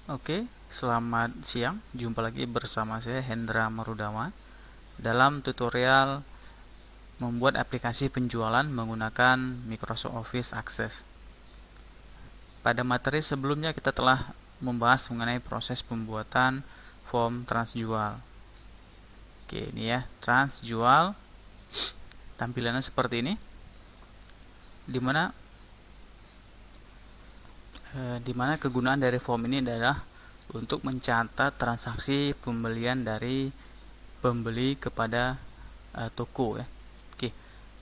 Oke, selamat siang. Jumpa lagi bersama saya Hendra Marudama dalam tutorial membuat aplikasi penjualan menggunakan Microsoft Office Access. Pada materi sebelumnya kita telah membahas mengenai proses pembuatan form transjual. Oke, ini ya, transjual. Tampilannya seperti ini. Dimana dimana kegunaan dari form ini adalah untuk mencatat transaksi pembelian dari pembeli kepada toko ya. Oke,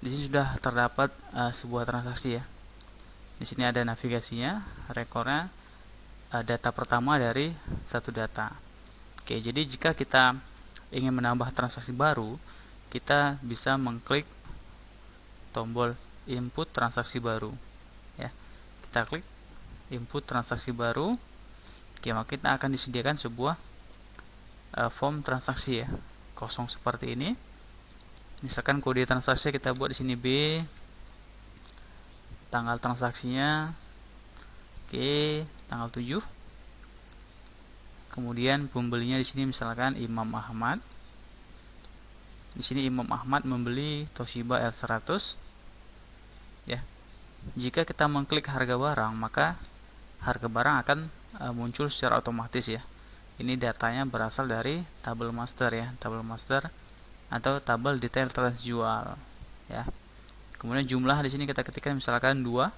di sini sudah terdapat sebuah transaksi ya. Di sini ada navigasinya, rekornya, data pertama dari satu data. Oke, jadi jika kita ingin menambah transaksi baru, kita bisa mengklik tombol input transaksi baru ya. Kita klik input transaksi baru. Oke, maka kita akan disediakan sebuah form transaksi ya, kosong seperti ini. Misalkan kode transaksi kita buat di sini B, tanggal transaksinya oke, tanggal 7. Kemudian pembelinya di sini misalkan Imam Ahmad. Di sini Imam Ahmad membeli Toshiba L100 ya. Jika kita mengklik harga barang, maka harga barang akan muncul secara otomatis ya. Ini datanya berasal dari tabel master ya, tabel master atau tabel detail transjual ya. Kemudian jumlah di sini kita ketikkan misalkan 2,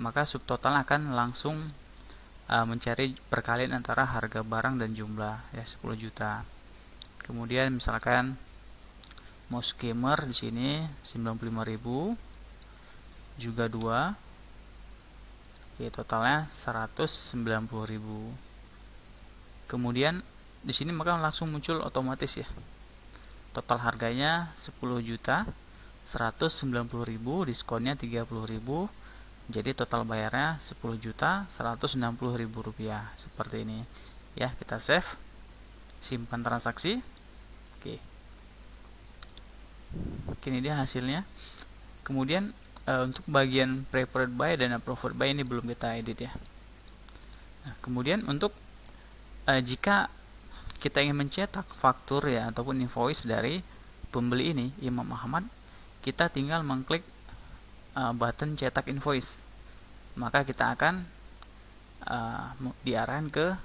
maka subtotal akan langsung mencari perkalian antara harga barang dan jumlah ya, 10 juta. Kemudian misalkan mouse gamer di sini 95.000 juga 2. Oke, totalnya 190.000. Kemudian di sini maka langsung muncul otomatis ya. Total harganya 10 juta 190.000, diskonnya 30.000. Jadi total bayarnya 10 juta 160.000 rupiah. Seperti ini. Ya, kita save. Simpan transaksi. Oke. Ini dia hasilnya. Kemudian untuk bagian preferred buy dan approved buy ini belum kita edit ya. Nah, kemudian untuk jika kita ingin mencetak faktur ya ataupun invoice dari pembeli ini Imam Ahmad, kita tinggal mengklik button cetak invoice. Maka kita akan diarahkan ke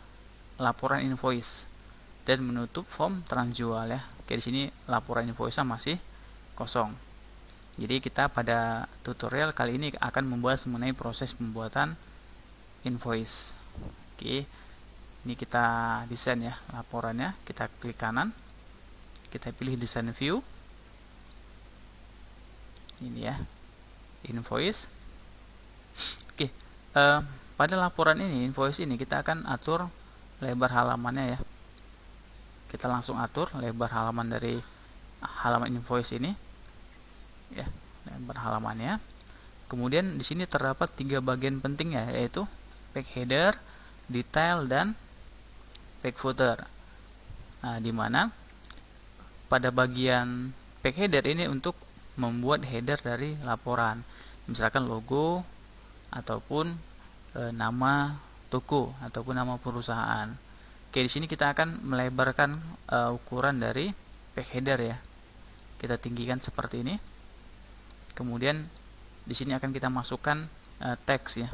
laporan invoice dan menutup form transjual ya. Oke, di sini laporan invoice-nya masih kosong. Jadi kita pada tutorial kali ini akan membahas mengenai proses pembuatan invoice. Oke, ini kita desain ya laporannya. Kita klik kanan, kita pilih design view. Ini ya, invoice. Oke, pada laporan ini, invoice ini kita akan atur lebar halamannya ya. Kita langsung atur lebar halaman dari halaman invoice ini. Ya, lebar halamannya. Kemudian di sini terdapat 3 bagian penting ya, yaitu page header, detail, dan page footer. Nah, di mana pada bagian page header ini untuk membuat header dari laporan, misalkan logo ataupun nama toko ataupun nama perusahaan. Oke, di sini kita akan melebarkan ukuran dari page header ya. Kita tinggikan seperti ini. Kemudian di sini akan kita masukkan teks ya.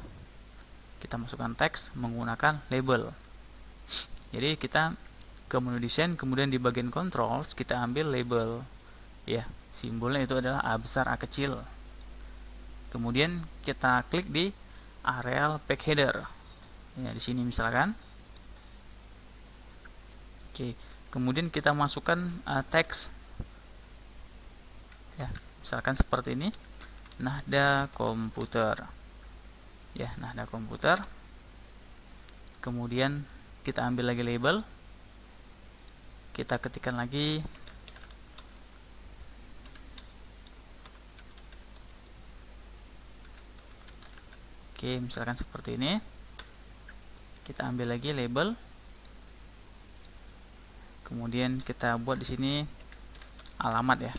Kita masukkan teks menggunakan label. Jadi kita ke menu desain, kemudian di bagian controls kita ambil label ya. Simbolnya itu adalah A besar A kecil. Kemudian kita klik di areal page header. Ya, di sini misalkan. Oke, kemudian kita masukkan teks. Ya, misalkan seperti ini, Nahda Komputer ya, Nahda Komputer. Kemudian kita ambil lagi label, kita ketikkan lagi oke, misalkan seperti ini. Kita ambil lagi label, kemudian kita buat di sini alamat ya.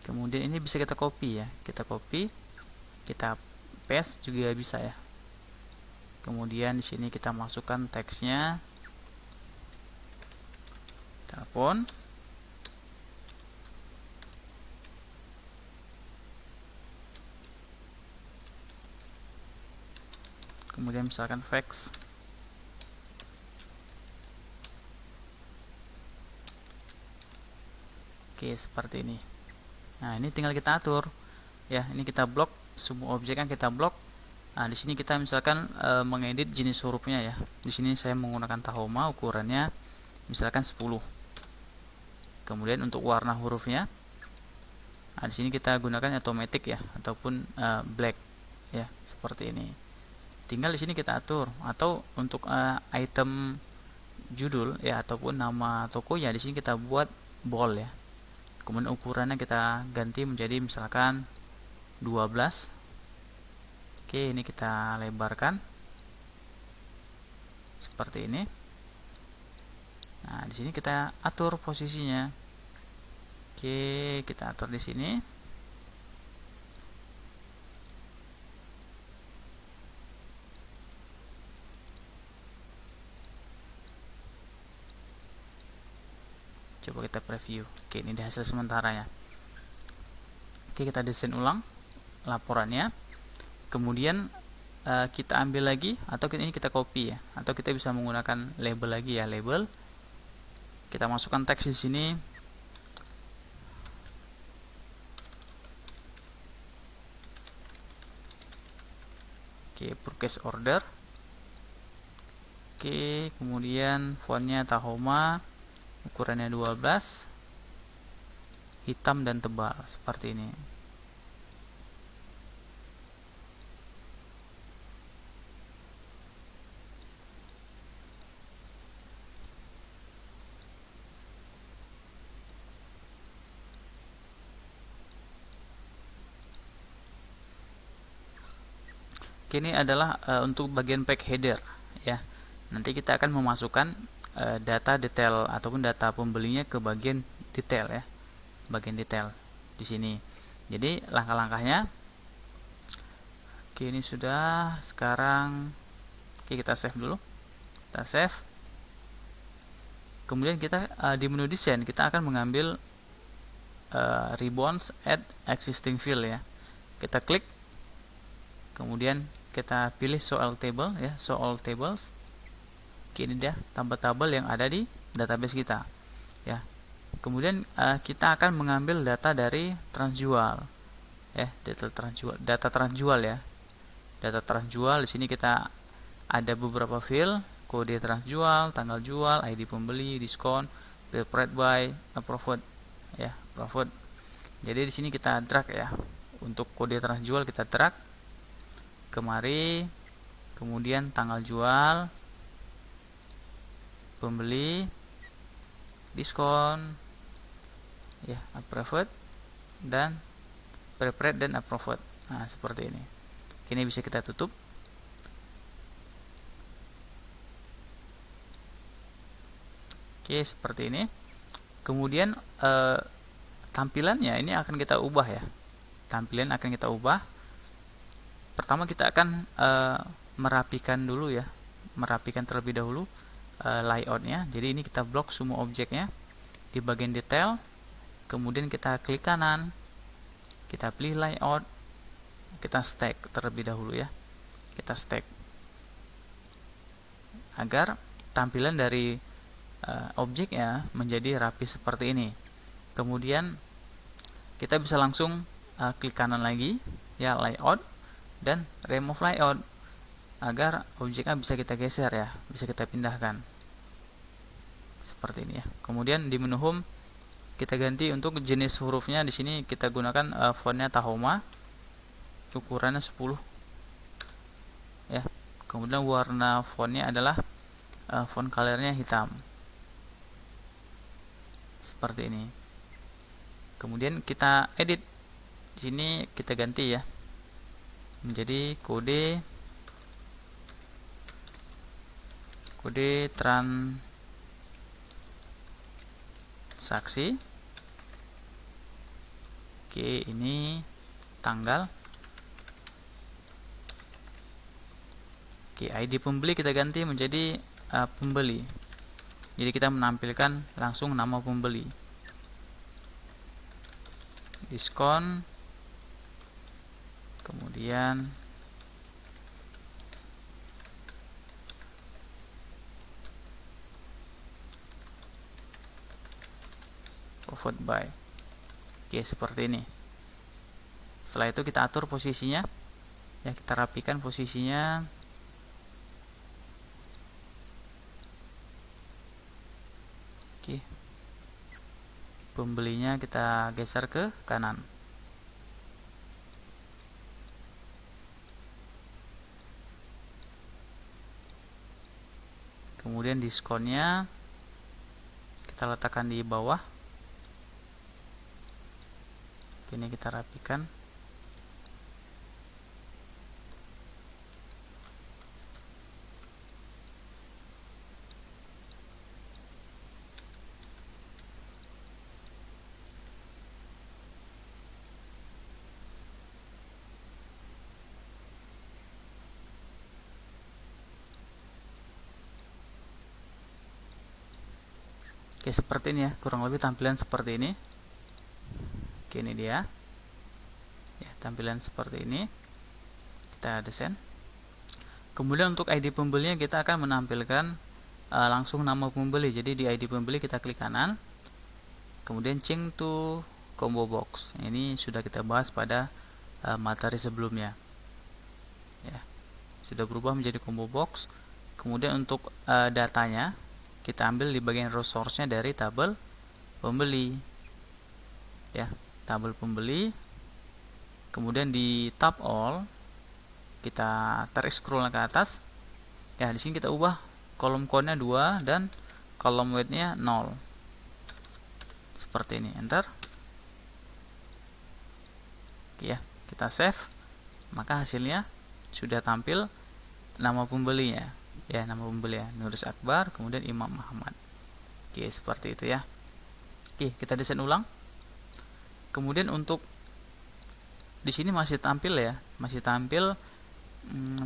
Kemudian ini bisa kita copy ya, kita copy, kita paste juga bisa ya. Kemudian di sini kita masukkan teksnya, telepon. Kemudian misalkan fax. Oke, seperti ini. Nah, ini tinggal kita atur. Ya, ini kita blok, semua objek yang kita blok. Nah, di sini kita misalkan mengedit jenis hurufnya ya. Di sini saya menggunakan Tahoma, ukurannya misalkan 10. Kemudian untuk warna hurufnya, nah, di sini kita gunakan automatic ya, ataupun black ya, seperti ini. Tinggal di sini kita atur. Atau untuk item judul ya, ataupun nama toko ya, di sini kita buat bold ya. Kemudian ukurannya kita ganti menjadi misalkan 12. Oke, ini kita lebarkan seperti ini. Nah, di sini kita atur posisinya. Oke, kita atur di sini. Coba kita preview. Oke, ini di hasil sementara ya. Oke, kita desain ulang laporannya. Kemudian kita ambil lagi, atau ini kita copy ya, atau kita bisa menggunakan label lagi ya, label. Kita masukkan teks di sini. Oke, purchase order. Oke, kemudian fontnya Tahoma, ukurannya 12, hitam dan tebal seperti ini. Ini adalah untuk bagian pack header ya. Nanti kita akan memasukkan data detail ataupun data pembelinya ke bagian detail ya, bagian detail di sini. Jadi langkah-langkahnya, oke, ini sudah. Sekarang oke, kita save dulu, kita save. Kemudian kita di menu desain kita akan mengambil ribbons add existing field ya. Kita klik, kemudian kita pilih show all table ya, show all tables. Oke, ini dia tabel-tabel yang ada di database kita ya. Kemudian kita akan mengambil data dari transjual ya, data transjual ya. Data transjual di sini kita ada beberapa field, kode transjual, tanggal jual, ID pembeli, diskon, prepared by, approved ya, approved. Jadi di sini kita drag ya. Untuk kode transjual kita drag kemari, kemudian tanggal jual, pembeli, diskon ya, approved, dan prepared dan approved. Nah, seperti ini. Ini bisa kita tutup. Oke, seperti ini. Kemudian tampilannya ini akan kita ubah ya. Tampilan akan kita ubah. Pertama kita akan merapikan dulu ya, merapikan terlebih dahulu layoutnya. Jadi ini kita blok semua objeknya di bagian detail. Kemudian kita klik kanan, kita pilih layout, kita stack terlebih dahulu ya. Kita stack agar tampilan dari objeknya menjadi rapi seperti ini. Kemudian kita bisa langsung klik kanan lagi ya, layout, dan remove layout agar objeknya bisa kita geser ya, bisa kita pindahkan seperti ini ya. Kemudian di menu home kita ganti untuk jenis hurufnya. Di sini kita gunakan fontnya Tahoma, ukurannya 10 ya. Kemudian warna fontnya adalah font colornya hitam seperti ini. Kemudian kita edit, di sini kita ganti ya menjadi kode transaksi Oke, ini tanggal. Oke, ID pembeli kita ganti menjadi pembeli. Jadi kita menampilkan langsung nama pembeli. Diskon. Kemudian forward by. Oke, seperti ini. Setelah itu kita atur posisinya. Ya, kita rapikan posisinya. Oke. Pembelinya kita geser ke kanan. Kemudian diskonnya kita letakkan di bawah. Ini kita rapikan. Oke, seperti ini ya, kurang lebih tampilan seperti ini. Oke, ini dia ya, tampilan seperti ini. Kita desain. Kemudian untuk ID pembelinya kita akan menampilkan langsung nama pembeli. Jadi di ID pembeli kita klik kanan, kemudian change to combo box. Ini sudah kita bahas pada materi sebelumnya ya, sudah berubah menjadi combo box. Kemudian untuk datanya kita ambil di bagian resource-nya dari tabel pembeli ya, tabel pembeli. Kemudian di tab all kita tarik scroll ke atas ya, di sini kita ubah kolom count-nya 2 dan kolom weight-nya 0 seperti ini. Enter. Oke ya, kita save, maka hasilnya sudah tampil nama pembelinya ya, nama pembeli ya, Nurus Akbar, kemudian Imam Muhammad. Oke, seperti itu ya. Oke, kita desain ulang. Kemudian untuk di sini masih tampil ya, masih tampil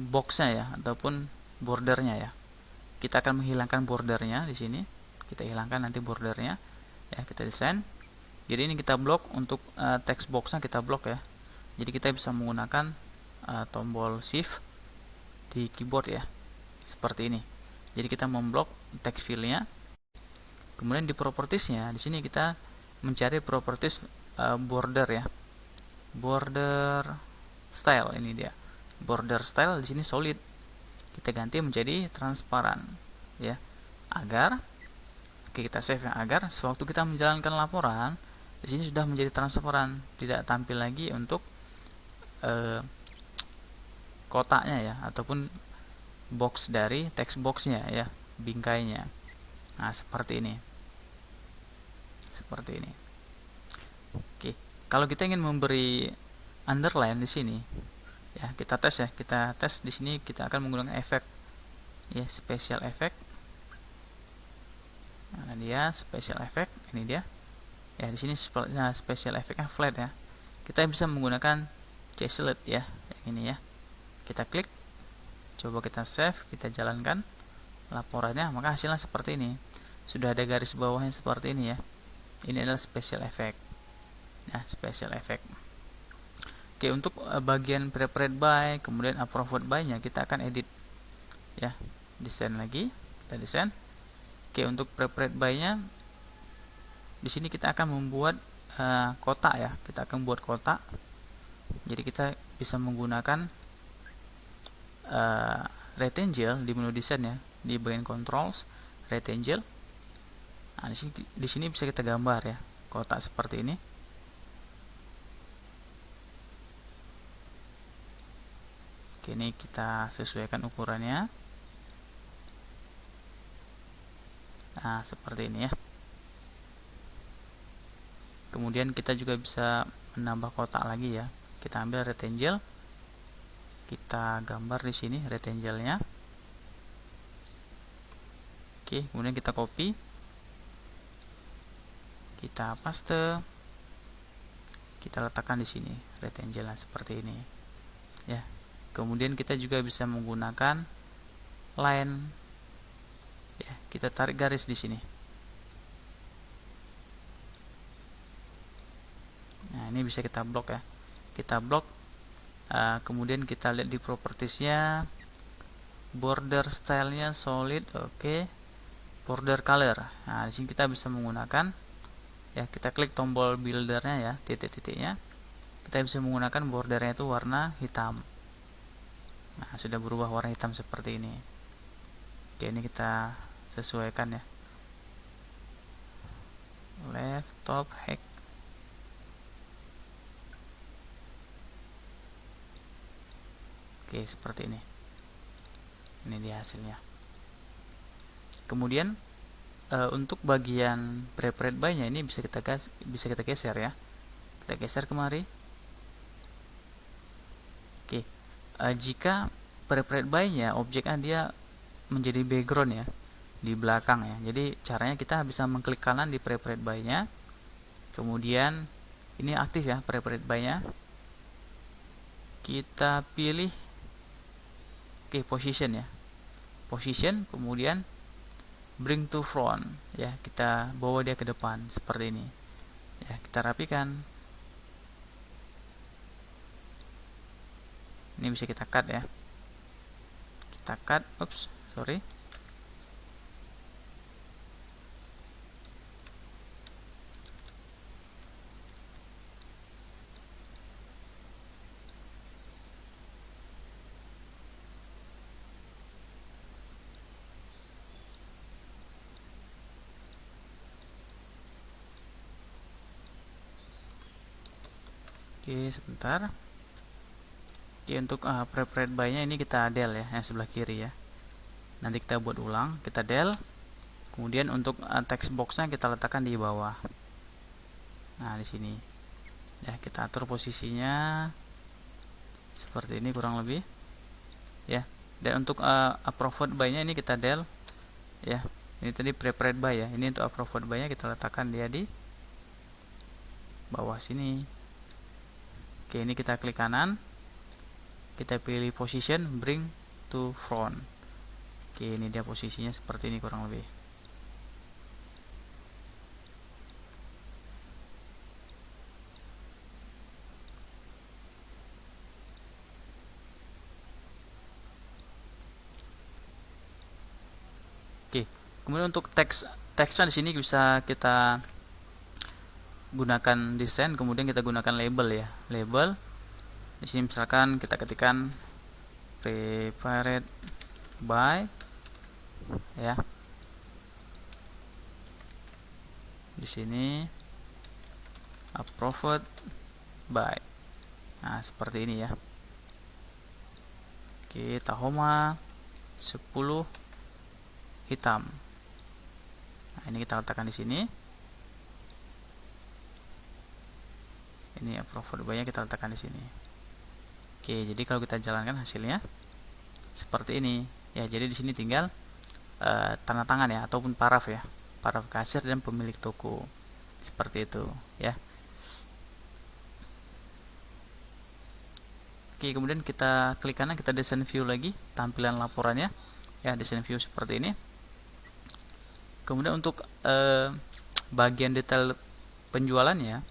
boxnya ya, ataupun bordernya ya. Kita akan menghilangkan bordernya di sini. Kita hilangkan nanti bordernya ya, kita desain. Jadi ini kita blok untuk text boxnya, kita blok ya. Jadi kita bisa menggunakan tombol shift di keyboard ya, seperti ini. Jadi kita memblok text field-nya. Kemudian di properties-nya, di sini kita mencari properties border ya, border style. Ini dia border style. Di sini solid, kita ganti menjadi transparan ya, agar kita save ya, agar sewaktu kita menjalankan laporan di sini sudah menjadi transparan, tidak tampil lagi untuk kotaknya ya, ataupun box dari text boxnya ya, bingkainya. Nah, seperti ini, seperti ini. Oke, kalau kita ingin memberi underline di sini ya, kita tes ya, kita tes di sini. Kita akan menggunakan efek ya, special effect. Nah, dia special effect, ini dia ya. Di sini special effect flat ya, kita bisa menggunakan chiseled ya, yang ini ya. Kita klik, coba kita save, kita jalankan laporannya, maka hasilnya seperti ini. Sudah ada garis bawahnya seperti ini ya. Ini adalah special effect. Nah, special effect. Oke, untuk bagian prepared by, kemudian approved by-nya kita akan edit ya. Desain lagi, kita desain. Oke, untuk prepared by-nya di sini kita akan membuat kotak ya. Kita akan buat kotak. Jadi kita bisa menggunakan rectangle di menu desain ya, di bagian controls rectangle. Nah, di sini bisa kita gambar ya, kotak seperti ini. Oke, ini kita sesuaikan ukurannya. Nah, seperti ini ya. Kemudian kita juga bisa menambah kotak lagi ya. Kita ambil rectangle, kita gambar di sini rectangle-nya. Oke, kemudian kita copy, kita paste. kita letakkan di sini rectangle seperti ini ya. Kemudian kita juga bisa menggunakan line ya, kita tarik garis di sini. Nah, ini bisa kita blok ya. Kita blok, kemudian kita lihat di propertiesnya, border stylenya solid, oke. Border color. Nah, di sini kita bisa menggunakan ya, kita klik tombol buildernya ya, titik-titiknya. Kita bisa menggunakan bordernya itu warna hitam. Nah, sudah berubah warna hitam seperti ini. Oke, ini kita sesuaikan ya. Left, top, hack. Oke, seperti ini. Ini dia hasilnya. Kemudian untuk bagian prepared by-nya ini bisa kita geser ya. Kita geser kemari. Oke. Jika prepared by-nya objeknya dia menjadi background ya, di belakang ya. Jadi caranya kita bisa mengklik kanan di prepared by-nya. Kemudian ini aktif ya prepared by-nya. Kita pilih position ya. Position, kemudian bring to front ya, kita bawa dia ke depan seperti ini. Ya, kita rapikan. Ini bisa kita cut ya. Kita cut, sorry. Oke, sebentar. Oke, untuk prepared by-nya ini kita del ya, yang sebelah kiri ya. Nanti kita buat ulang, kita del. Kemudian untuk text box-nya kita letakkan di bawah. Nah, di sini. Ya, kita atur posisinya seperti ini kurang lebih. Ya. Dan untuk approved by-nya ini kita del. Ya. Ini tadi prepared by ya. Ini untuk approved by-nya kita letakkan dia di bawah sini. Oke, ini kita klik kanan, kita pilih position, bring to front. Oke, ini dia posisinya seperti ini kurang lebih. Oke, kemudian untuk teksnya di sini bisa kita gunakan desain, kemudian kita gunakan label ya. Label di sini misalkan kita ketikkan prepared by ya. Di sini approved by. Nah, seperti ini ya. Oke, Tahoma 10 hitam. Nah, ini kita letakkan di sini. Ini approved by-nya kita letakkan di sini. Oke, jadi kalau kita jalankan hasilnya seperti ini. Ya, jadi di sini tinggal tanda tangan ya, ataupun paraf ya. Paraf kasir dan pemilik toko. Seperti itu, ya. Oke, kemudian kita klik kanan, kita desain view lagi, tampilan laporannya. Ya, desain view seperti ini. Kemudian untuk bagian detail penjualannya,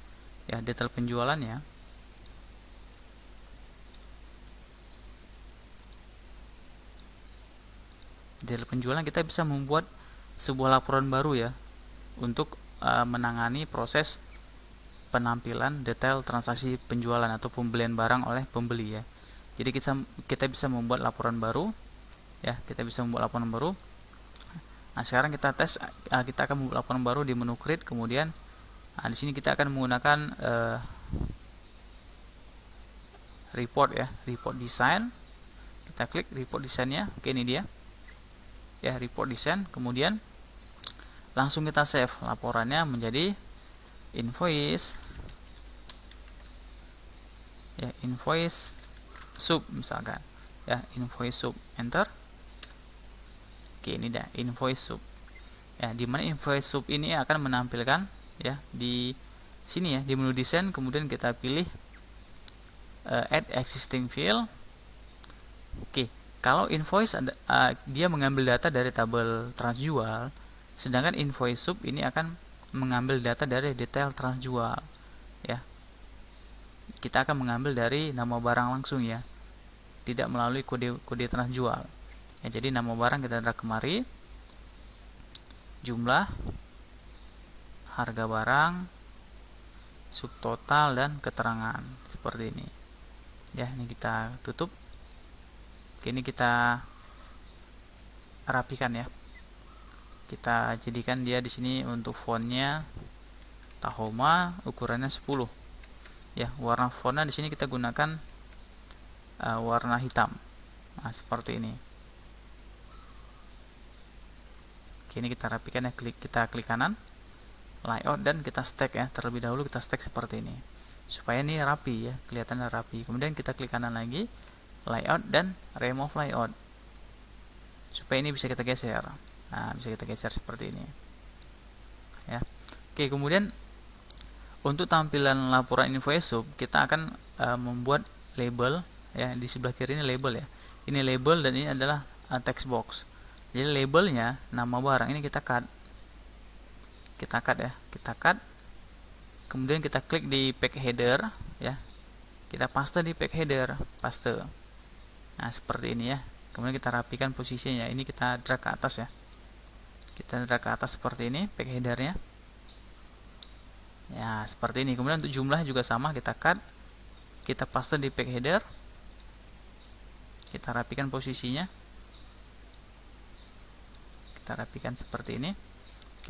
ya, detail penjualannya. Detail penjualan kita bisa membuat sebuah laporan baru ya, untuk menangani proses penampilan detail transaksi penjualan atau pembelian barang oleh pembeli ya. Jadi kita bisa membuat laporan baru ya, kita bisa membuat laporan baru. Nah, sekarang kita tes, kita akan membuat laporan baru di menu create, kemudian di sini kita akan menggunakan report ya, report design. Kita klik report desainnya. Oke, ini dia ya, report design. Kemudian langsung kita save laporannya menjadi invoice ya, invoice sub misalkan ya, invoice sub, enter. Oke, ini dah invoice sub ya, dimana invoice sub ini akan menampilkan ya di sini ya, di menu desain, kemudian kita pilih add existing field. Oke, kalau invoice dia mengambil data dari tabel transjual, sedangkan invoice sub ini akan mengambil data dari detail transjual ya. Kita akan mengambil dari nama barang langsung ya, tidak melalui kode transjual ya. Jadi nama barang kita drag kemari, jumlah, harga barang, subtotal, dan keterangan seperti ini ya. Ini kita tutup. Ini kita rapikan ya. Kita jadikan dia di sini untuk fontnya Tahoma, ukurannya 10 ya. Warna fontnya di sini kita gunakan warna hitam. Nah, seperti ini. Oke, ini kita rapikan ya. Kita klik kanan, layout, dan kita stack ya. Terlebih dahulu kita stack seperti ini supaya ini rapi ya, kelihatannya rapi. Kemudian kita klik kanan lagi, layout, dan remove layout supaya ini bisa kita geser. Nah, bisa kita geser seperti ini ya. Oke, kemudian untuk tampilan laporan invoice sub, kita akan membuat label ya. Di sebelah kiri ini label ya. Ini label dan ini adalah text box. Jadi labelnya nama barang ini kita cut. Kita cut ya. Kita cut. Kemudian kita klik di pack header ya. Kita paste di pack header, paste. Nah, seperti ini ya. Kemudian kita rapikan posisinya. Ini kita drag ke atas ya. Kita drag ke atas seperti ini pack headernya. Ya, seperti ini. Kemudian untuk jumlah juga sama, kita cut. Kita paste di pack header. Kita rapikan posisinya. Kita rapikan seperti ini.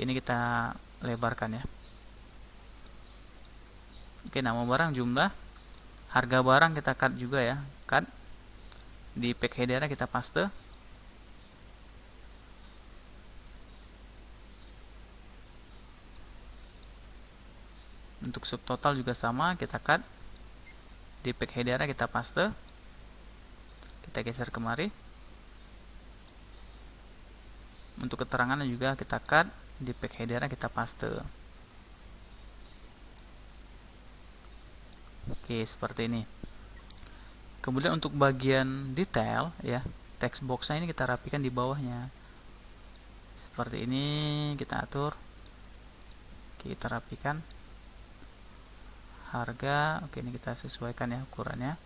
Ini kita lebarkan ya. Oke, nama barang, jumlah, harga barang kita cut juga ya. Cut. Di pack header kita paste. Untuk subtotal juga sama, kita cut. Di pack header kita paste. Kita geser kemari. Untuk keterangannya juga kita cut. Di pack header kita paste. Oke, seperti ini. Kemudian untuk bagian detail ya, text boxnya ini kita rapikan di bawahnya. Seperti ini kita atur. Kita rapikan. Harga, oke, ini kita sesuaikan ya ukurannya.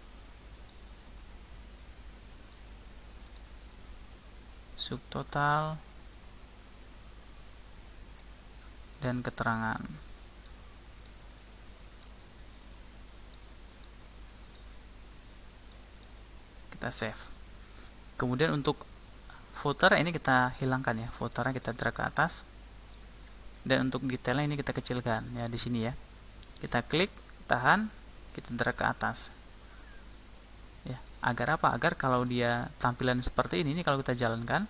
Subtotal dan keterangan. Kita save. Kemudian untuk footer ini kita hilangkan ya. Footernya kita drag ke atas. Dan untuk detailnya ini kita kecilkan ya di sini ya. Kita klik, tahan, kita drag ke atas. Ya, agar apa? Agar kalau dia tampilan seperti ini kalau kita jalankan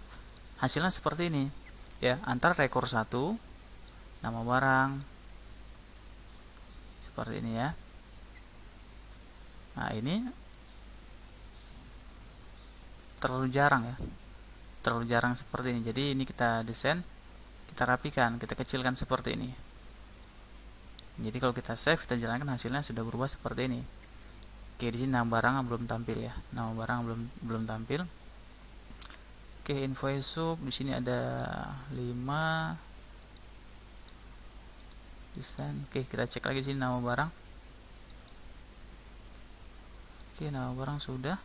hasilnya seperti ini. Ya, antara rekor 1, nama barang. Seperti ini ya. Nah, ini terlalu jarang ya, terlalu jarang seperti ini. Jadi ini kita desain, kita rapikan, kita kecilkan seperti ini. Jadi kalau kita save, kita jalankan, hasilnya sudah berubah seperti ini. Oke, di sini nama barang belum tampil ya, nama barang belum tampil. Oke, invoice sub di sini ada 5 desain. Oke, kita cek lagi sini nama barang. Oke, nama barang sudah.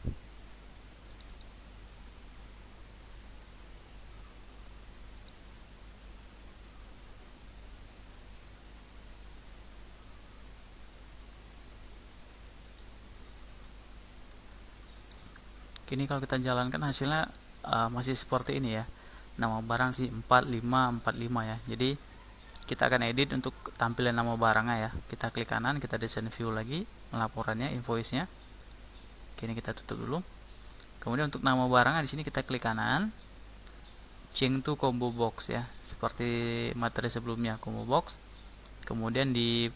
Ini kalau kita jalankan hasilnya masih seperti ini ya. Nama barang sih 4545 ya. Jadi kita akan edit untuk tampilan nama barangnya ya. Kita klik kanan, kita desain view lagi laporannya, invoice-nya. Ini kita tutup dulu. Kemudian untuk nama barangnya di sini kita klik kanan, change to combo box ya. Seperti materi sebelumnya, combo box. Kemudian di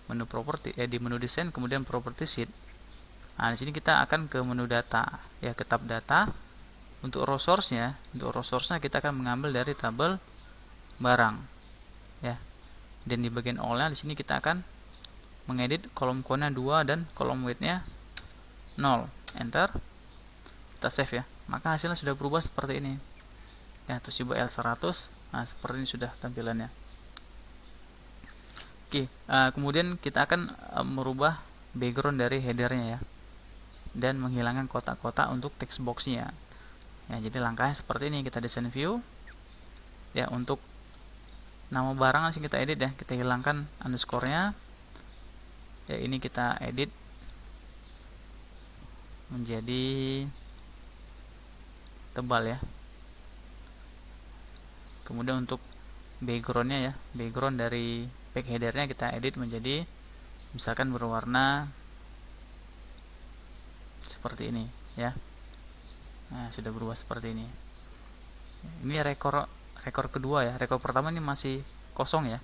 menu property di menu desain, kemudian property sheet. Nah, di sini kita akan ke menu data ya, ke tab data. Untuk raw source-nya, kita akan mengambil dari tabel barang ya. Dan di bagian all-nya di sini kita akan mengedit kolom count-nya 2 dan kolom weight-nya 0. Enter. Kita save ya. Maka hasilnya sudah berubah seperti ini. Ya, Toshiba L100. Nah, seperti ini sudah tampilannya. Oke, kemudian kita akan merubah background dari headernya ya. Dan menghilangkan kotak-kotak untuk text box-nya. Ya, jadi langkahnya seperti ini. Kita desain view. Ya, untuk nama barang langsung kita edit ya. Kita hilangkan underscore-nya. Ya, ini kita edit menjadi tebal ya. Kemudian untuk backgroundnya ya, background dari back headernya kita edit menjadi misalkan berwarna seperti ini ya. Nah, sudah berubah seperti ini. Ini rekor kedua ya. Rekor pertama ini masih kosong ya.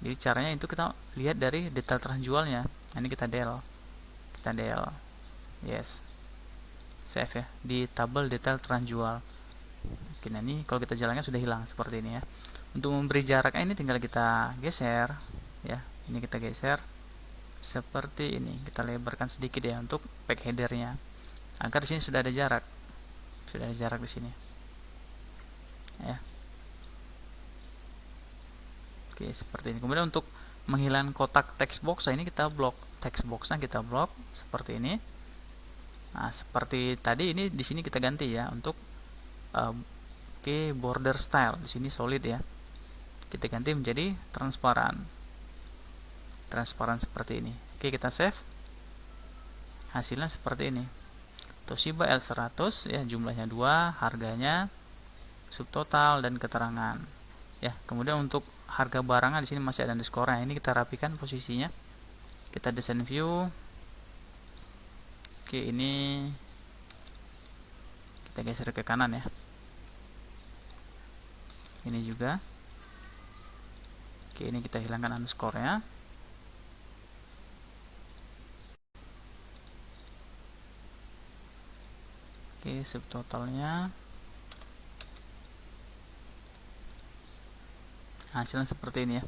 Jadi caranya itu kita lihat dari detail terjualnya. Nah, ini kita del. Yes. Save ya di tabel detail terjual. Oke, nah ini kalau kita jalankan sudah hilang seperti ini ya. Untuk memberi jaraknya ini tinggal kita geser ya. Ini kita geser seperti ini. Kita lebarkan sedikit ya untuk back headernya. Agar di sini sudah ada jarak. Sudah ada jarak di sini. Ya. Oke, seperti ini. Kemudian untuk menghilangkan kotak text box, ini kita blok text boxnya, kita blok seperti ini. Nah, seperti tadi ini di sini kita ganti ya untuk border style. Di sini solid ya. Kita ganti menjadi transparan. Transparan seperti ini. Oke, kita save. Hasilnya seperti ini. Toshiba L100 ya, jumlahnya 2, harganya, subtotal dan keterangan. Ya, kemudian untuk harga barangnya di sini masih ada underscore-nya. Ini kita rapikan posisinya. Kita desain view. Oke, ini kita geser ke kanan ya. Ini juga. Oke, ini kita hilangkan underscore-nya. Oke, subtotalnya. Hasilnya seperti ini ya.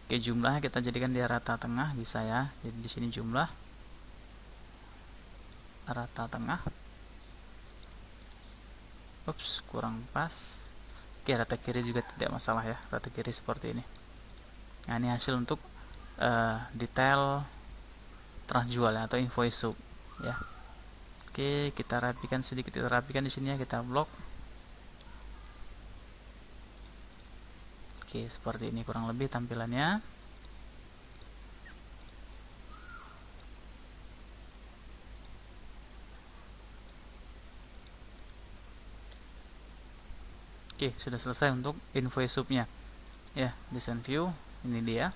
Oke, jumlahnya kita jadikan di rata tengah bisa ya. Jadi di sini jumlah rata tengah. Ups, kurang pas. Oke, rata kiri juga tidak masalah ya. Rata kiri seperti ini. Nah, ini hasil untuk detail transjual atau invoice sub ya. Oke, kita rapikan sedikit. Kita rapikan di sini ya. Kita blok. Oke, seperti ini kurang lebih tampilannya. Oke, sudah selesai untuk invoice subnya. Ya, design view ini dia.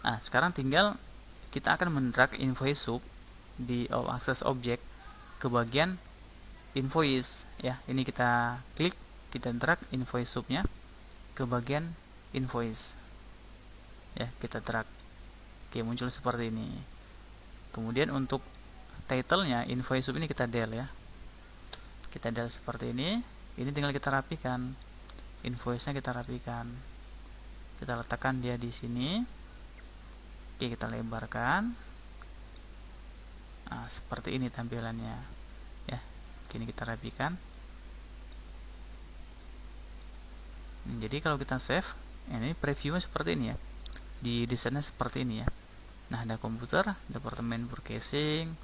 Nah, sekarang tinggal kita akan mendrag invoice sub di all access object ke bagian invoice ya. Ini kita klik, kita drag invoice subnya ke bagian invoice. Ya, kita drag. Oke, muncul seperti ini. Kemudian untuk title-nya invoice sub ini kita del ya. Kita del seperti ini. Ini tinggal kita rapikan. Invoice-nya kita rapikan. Kita letakkan dia di sini. Oke, kita lebarkan. Nah, seperti ini tampilannya. Ya, kini kita rapikan. Jadi kalau kita save, ini previewnya seperti ini ya. Di desainnya seperti ini ya. Nah, ada komputer, departemen purchasing,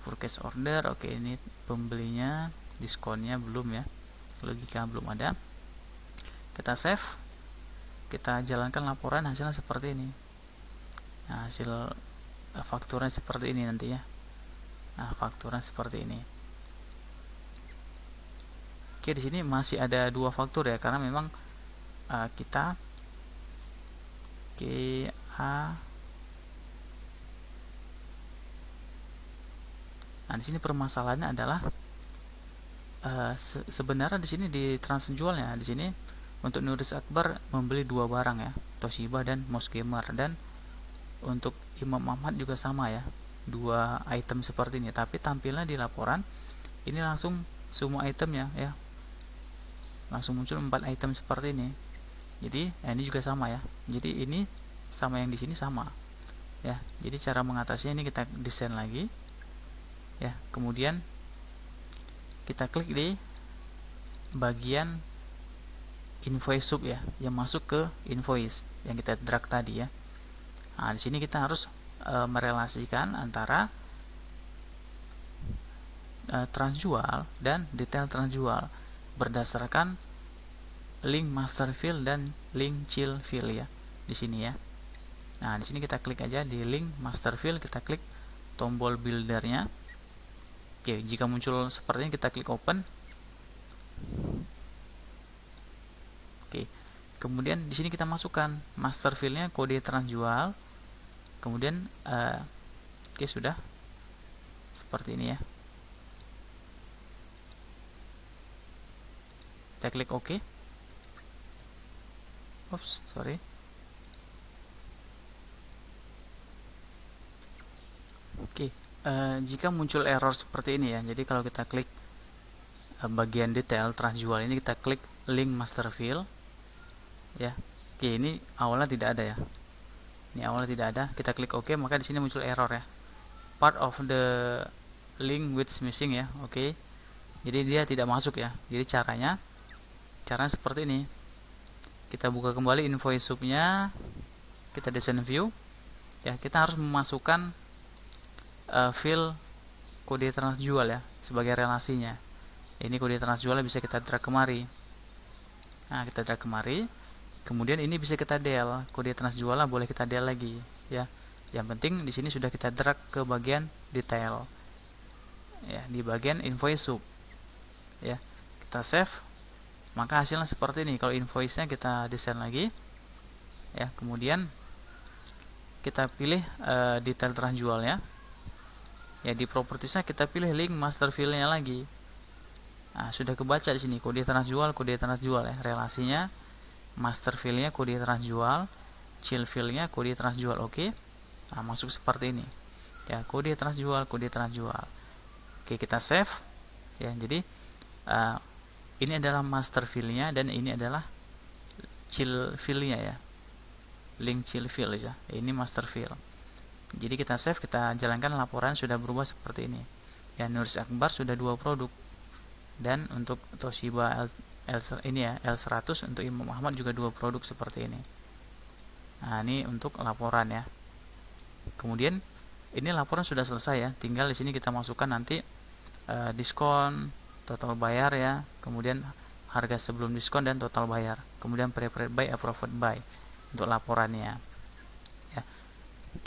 purchase order. Oke, ini pembelinya, diskonnya belum ya. Logika belum ada. Kita save. Kita jalankan laporan, hasilnya seperti ini. Nah, hasil fakturnya seperti ini nanti ya. Nah, fakturnya seperti ini. Oke, di sini masih ada 2 faktur ya, karena memang kita Nah, di sini permasalahannya adalah sebenarnya di sini di transjualnya di sini untuk Nuris Akbar membeli 2 barang ya, Toshiba dan Mouse Gamer, dan untuk Imam Ahmad juga sama ya, 2 item seperti ini. Tapi tampilnya di laporan ini langsung semua itemnya ya, langsung muncul 4 item seperti ini. Jadi ini juga sama ya. Jadi ini sama yang di sini sama. ya. Jadi cara mengatasinya ini kita desain lagi, ya. Kemudian kita klik di bagian invoice sub, ya, yang masuk ke invoice yang kita drag tadi, ya. Nah, di sini kita harus merelasikan antara transjual dan detail transjual berdasarkan link master fill dan link child fill, ya, di sini, ya. Nah, di sini kita klik aja di link master fill, kita klik tombol buildernya. Oke, jika muncul seperti ini kita klik open. Oke, kemudian di sini kita masukkan master fill-nya kode transjual. Kemudian oke, sudah seperti ini, ya. Kita klik OK. Oops, sorry. Oke, jika muncul error seperti ini, ya. Jadi kalau kita klik bagian detail transjual ini, kita klik link master fill, ya. Oke, ini awalnya tidak ada, ya. Ini awalnya tidak ada. Kita klik OK, maka di sini muncul error, ya. Part of the link width missing, ya. Oke. Jadi dia tidak masuk, ya. Jadi caranya seperti ini. Kita buka kembali invoice subnya, kita desain view, ya. Kita harus memasukkan fill kode transjual, ya, sebagai relasinya. Ini kode transjual bisa kita drag kemari. Nah, kita drag kemari. Kemudian ini bisa kita del, kode transjual boleh kita del lagi, ya. Yang penting di sini sudah kita drag ke bagian detail, ya, di bagian invoice sub, ya. Kita save, maka hasilnya seperti ini. Kalau invoice-nya kita desain lagi, ya. Kemudian kita pilih detail transjualnya, ya. Di propertiesnya kita pilih link master fill-nya lagi. Nah, sudah kebaca di sini kode transjual, ya, relasinya. Master fill-nya kode transjual, child fill-nya kode transjual. Oke. Nah, masuk seperti ini, ya, kode transjual. Oke, kita save, ya. Jadi ini adalah master fill-nya dan ini adalah child fill-nya, ya, link child fill, ya. Ini master fill. Jadi kita save, kita jalankan laporan, sudah berubah seperti ini, ya. Nursi Akbar sudah 2 produk, dan untuk Toshiba ini, ya, L100, untuk Imam Ahmad juga 2 produk seperti ini. Nah, ini untuk laporan, ya. Kemudian ini laporan sudah selesai, ya. Tinggal di sini kita masukkan nanti diskon, total bayar, ya. Kemudian harga sebelum diskon dan total bayar. Kemudian prepared buy, approved buy untuk laporannya, ya.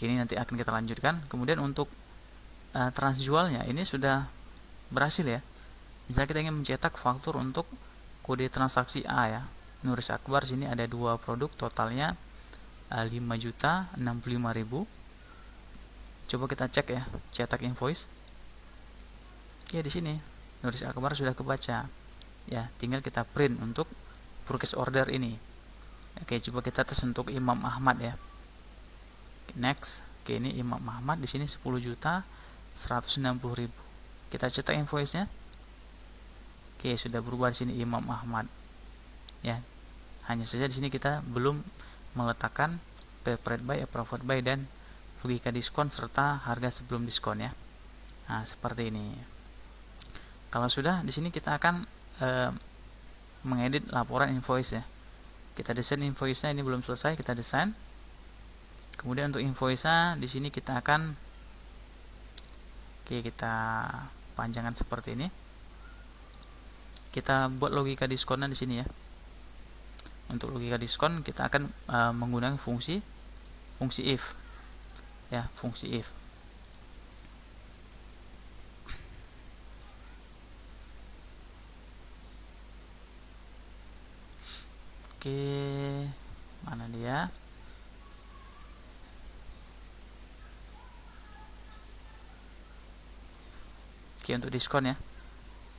Ini nanti akan kita lanjutkan. Kemudian untuk transjualnya ini sudah berhasil, ya. Misalnya kita ingin mencetak faktur untuk kode transaksi A, ya, Nursi Akbar. Sini ada 2 produk, totalnya 5.065.000. Coba kita cek, ya, cetak invoice. Ya, di sini Nursi Akbar sudah kebaca, ya. Tinggal kita print untuk purchase order ini. Oke, coba kita tes untuk Imam Ahmad, ya. Next. Oke, ini Imam Ahmad di sini 10.160.000. Kita cetak invoice-nya. Oke, sudah berubah di sini Imam Ahmad, ya. Hanya saja di sini kita belum meletakkan prepared buy, approved buy, dan logika diskon serta harga sebelum diskon, ya. Nah, seperti ini. Kalau sudah, di sini kita akan mengedit laporan invoice, ya. Kita desain invoice-nya, ini belum selesai, kita desain. Kemudian untuk invoice-nya di sini kita akan kita panjangkan seperti ini. Kita buat logika diskonnya di sini, ya. Untuk logika diskon kita akan menggunakan fungsi if, ya, fungsi if. Oke, mana dia? Oke, untuk diskon, ya.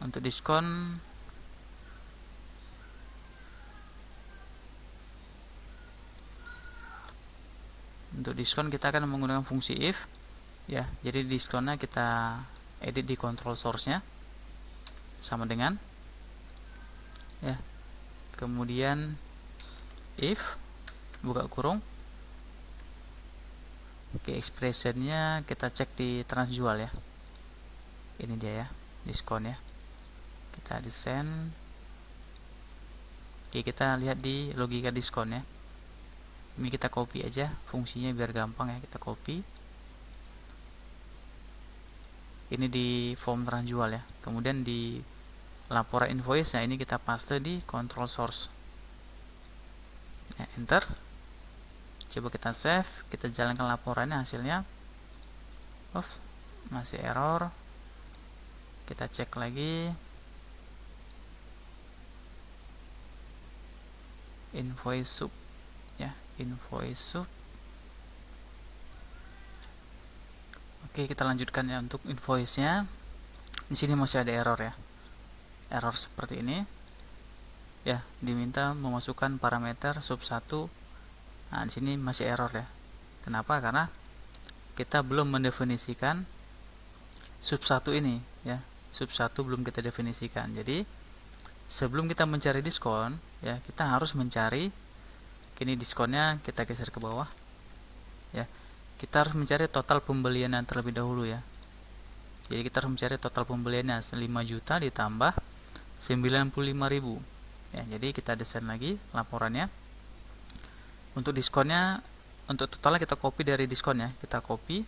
Untuk diskon kita akan menggunakan fungsi if, ya. Jadi diskonnya kita edit di control source-nya sama dengan, ya. Kemudian if buka kurung Oke, expressionnya kita cek di Transjual ya. Ini dia ya, diskon ya. Kita desain. Oke, kita lihat di logika diskon ya. Ini kita copy aja fungsinya biar gampang ya, kita copy. Ini di form Transjual ya. Kemudian di laporan invoice, nah ini kita paste di control source. Ya, enter. Coba kita save, kita jalankan laporannya, hasilnya masih error. Kita cek lagi. Invoice sub ya, invoice sub. Oke, kita lanjutkan ya untuk invoice-nya. Di sini masih ada error ya. Error seperti ini. Ya, diminta memasukkan parameter sub 1. Nah, di sini masih error ya. Kenapa? Karena kita belum mendefinisikan sub 1 ini ya. Sub 1 belum kita definisikan. Jadi, sebelum kita mencari diskon, ya, kita harus mencari, kini diskonnya kita geser ke bawah. Ya. Kita harus mencari total pembelian yang terlebih dahulu ya. Jadi kita harus mencari total pembeliannya 5 juta ditambah 95.000. Ya, jadi kita desain lagi laporannya. Untuk diskonnya, untuk totalnya kita copy dari diskon ya. Kita copy.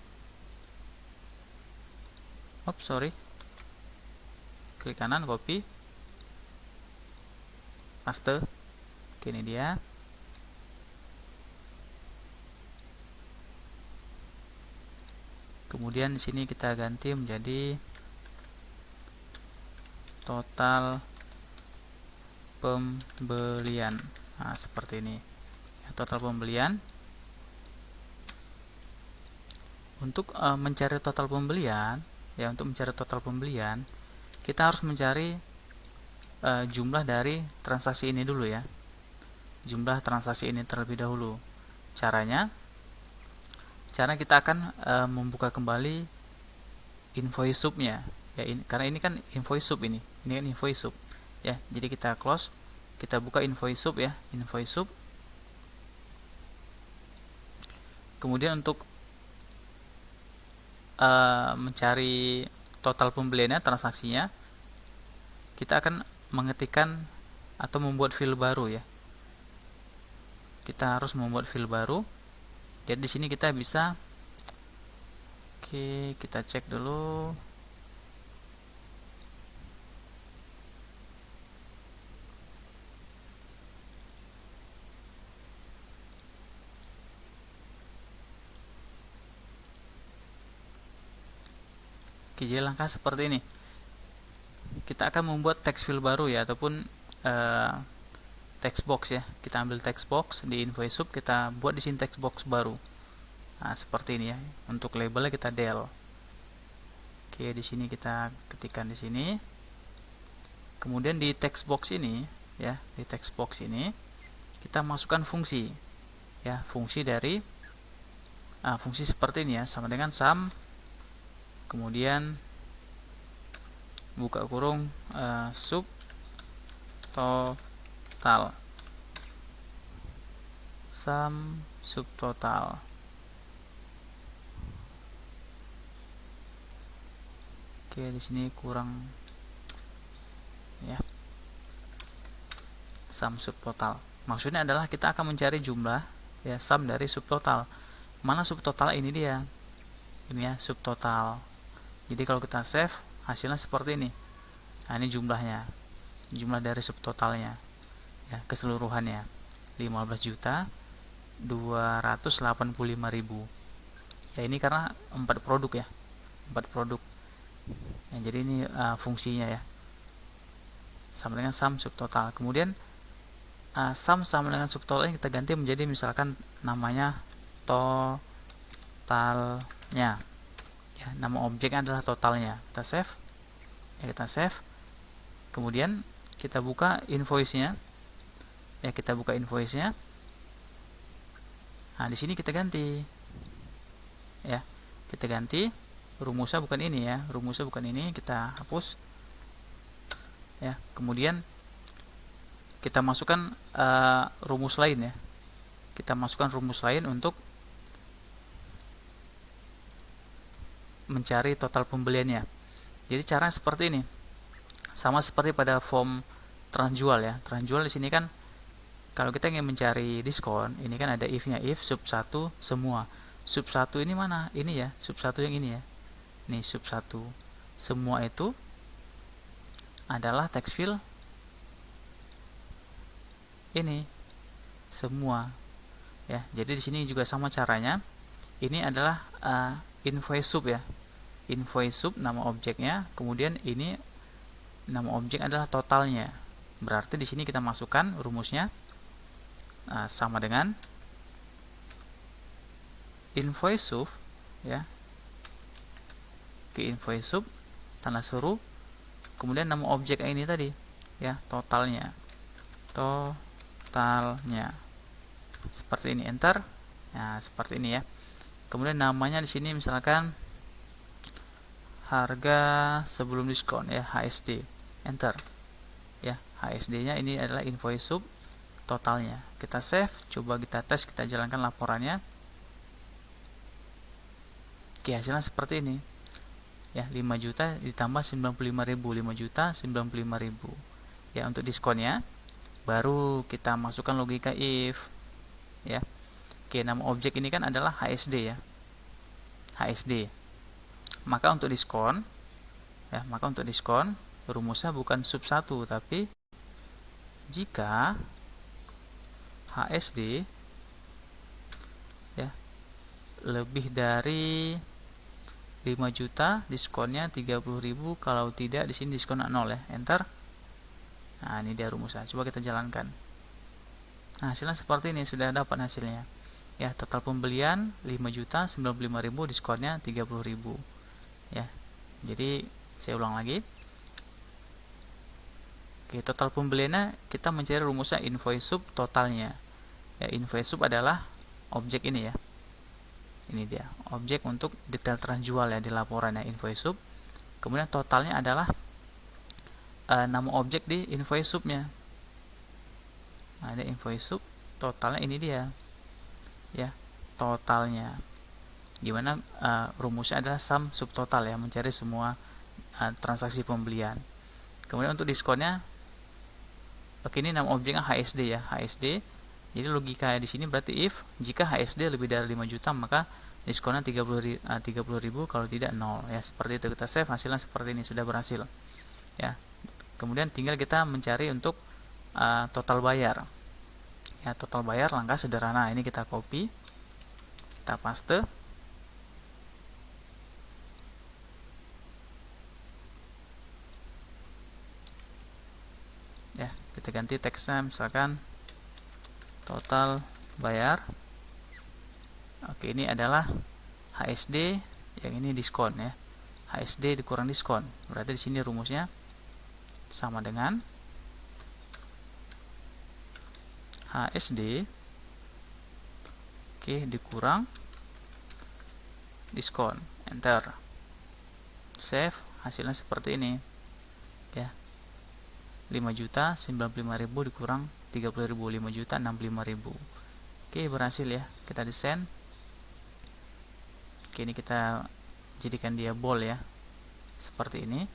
Klik kanan, copy. Paste. Oke, ini dia. Kemudian di sini kita ganti menjadi total pembelian. Nah, seperti ini. Total pembelian. Untuk mencari total pembelian, ya, untuk mencari total pembelian, kita harus mencari jumlah dari transaksi ini dulu ya. Jumlah transaksi ini terlebih dahulu. Caranya kita akan membuka kembali invoice subnya ya, karena ini kan invoice sub, ini kan invoice sub ya. Jadi kita close, kita buka invoice sub ya, invoice sub. Kemudian untuk mencari total pembeliannya, transaksinya, kita akan mengetikkan atau membuat field baru ya. Kita harus membuat field baru. Jadi di sini kita bisa, oke, kita cek dulu. Oke, jadi langkah seperti ini. Kita akan membuat text field baru ya, ataupun text box ya. Kita ambil text box di invoice sub, kita buat di sini text box baru. Nah, seperti ini ya. Untuk labelnya kita del. Oke, di sini kita ketikkan di sini. Kemudian di text box ini ya, di text box ini kita masukkan fungsi. Ya, fungsi dari fungsi seperti ini ya, sama dengan sum, kemudian buka kurung sub total, sum sub total. Oke, di sini kurang ya, sum sub total. Maksudnya adalah kita akan mencari jumlah ya, sum dari sub total. Mana sub total? Ini dia, ini ya, sub total. Jadi kalau kita save, hasilnya seperti ini. Nah, ini jumlahnya, jumlah dari subtotalnya ya, keseluruhannya 15.285.000 ya. Ini karena 4 produk ya, 4 produk ya. Jadi ini fungsinya ya, sama dengan sum subtotal. Kemudian sum sama dengan subtotal ini kita ganti menjadi misalkan namanya totalnya ya, nama objeknya adalah totalnya. Kita save ya, kita save. Kemudian kita buka invoice-nya ya, kita buka invoice-nya. Nah, di sini kita ganti ya, kita ganti rumusnya bukan ini ya, rumusnya bukan ini, kita hapus ya. Kemudian kita masukkan rumus lain ya, kita masukkan rumus lain untuk mencari total pembeliannya. Jadi cara seperti ini, sama seperti pada form transjual ya. Transjual di sini kan kalau kita ingin mencari diskon, ini kan ada if-nya, if sub 1 semua. Sub 1 ini mana? Ini ya, sub 1 yang ini ya. Nih sub 1. Semua itu adalah text field ini semua ya. Jadi di sini juga sama caranya. Ini adalah invoice sub ya. Invoice sub nama objeknya, kemudian ini nama objek adalah totalnya. Berarti di sini kita masukkan rumusnya sama dengan invoice sub ya. Ke invoice sub tanda seru, kemudian nama objek ini tadi ya, totalnya. Seperti ini, enter. Nah, seperti ini ya. Kemudian namanya di sini misalkan harga sebelum diskon ya, HSD. Enter. Ya, HSD-nya ini adalah invoice sub totalnya. Kita save, coba kita tes, kita jalankan laporannya. Oke, hasilnya seperti ini. Ya, 5 juta ditambah 95.000, 5 juta 95.000. Ya, untuk diskonnya baru kita masukkan logika if ya. Oke, nama objek ini kan adalah HSD ya. HSD. Maka untuk diskon ya, rumusnya bukan sub 1 tapi jika HSD ya lebih dari 5 juta, diskonnya 30.000, kalau tidak di sini diskon 0 ya. Enter. Nah, ini dia rumusnya. Coba kita jalankan. Nah, hasilnya seperti ini, sudah dapat hasilnya. Ya, total pembelian 5.095.000, diskonnya 30.000. Ya. Jadi, saya ulang lagi. Oke, total pembeliannya kita mencari rumusnya invoice sub totalnya. Ya, invoice sub adalah objek ini ya. Ini dia, objek untuk detail transjual ya di laporannya invoice sub. Kemudian totalnya adalah nama objek di invoice subnya. Nah, ada invoice sub, totalnya ini dia. Ya, totalnya. Gimana rumusnya adalah sum sub total ya, mencari semua transaksi pembelian. Kemudian untuk diskonnya, oke, ini nama objeknya HSD ya, HSD. Jadi logika di sini berarti if jika HSD lebih dari 5 juta maka diskonnya 30.000, kalau tidak 0 ya. Seperti itu, kita save, hasilnya seperti ini, sudah berhasil ya. Kemudian tinggal kita mencari untuk total bayar ya. Total bayar langkah sederhana, ini kita copy, kita paste ya. Kita ganti teksnya misalkan total bayar. Oke, ini adalah HSD, yang ini diskon ya. HSD dikurang diskon. Berarti di sini rumusnya sama dengan HSD dikurang diskon. Enter. Save, hasilnya seperti ini. Ya. 5.095.000 dikurang 30.000, 5.065.000. Oke, berhasil ya. Kita desain. Oke, ini kita jadikan dia bold ya. Seperti ini.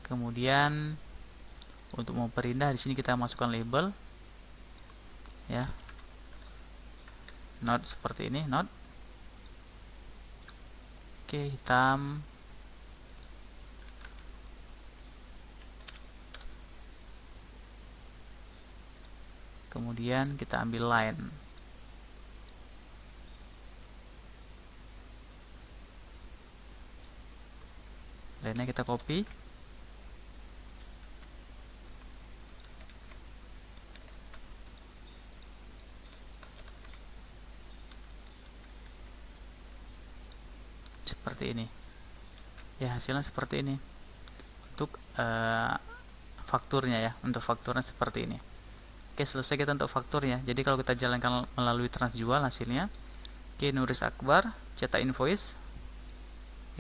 Kemudian untuk memperindah di sini kita masukkan label ya. Note seperti ini, note. Oke, hitam. Kemudian kita ambil line. Line-nya kita copy. Seperti ini. Ya, hasilnya seperti ini. Untuk fakturnya ya, untuk fakturnya seperti ini. Oke, selesai kita untuk fakturnya. Jadi kalau kita jalankan melalui transjual hasilnya, oke, Nuris Akbar, cetak invoice.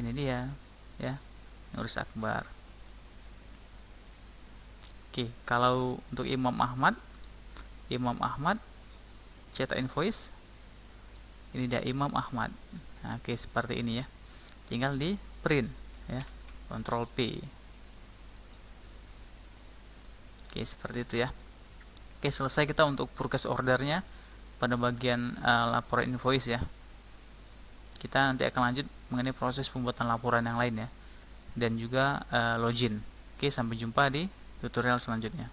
Ini dia, ya, Nuris Akbar. Oke, kalau untuk Imam Ahmad, cetak invoice. Ini dia Imam Ahmad. Nah, oke, seperti ini ya. tinggal di print ya, Ctrl P. Oke, seperti itu ya. Oke, selesai kita untuk purchase ordernya pada bagian laporan invoice ya. Kita nanti akan lanjut mengenai proses pembuatan laporan yang lain ya, dan juga login. Oke, sampai jumpa di tutorial selanjutnya.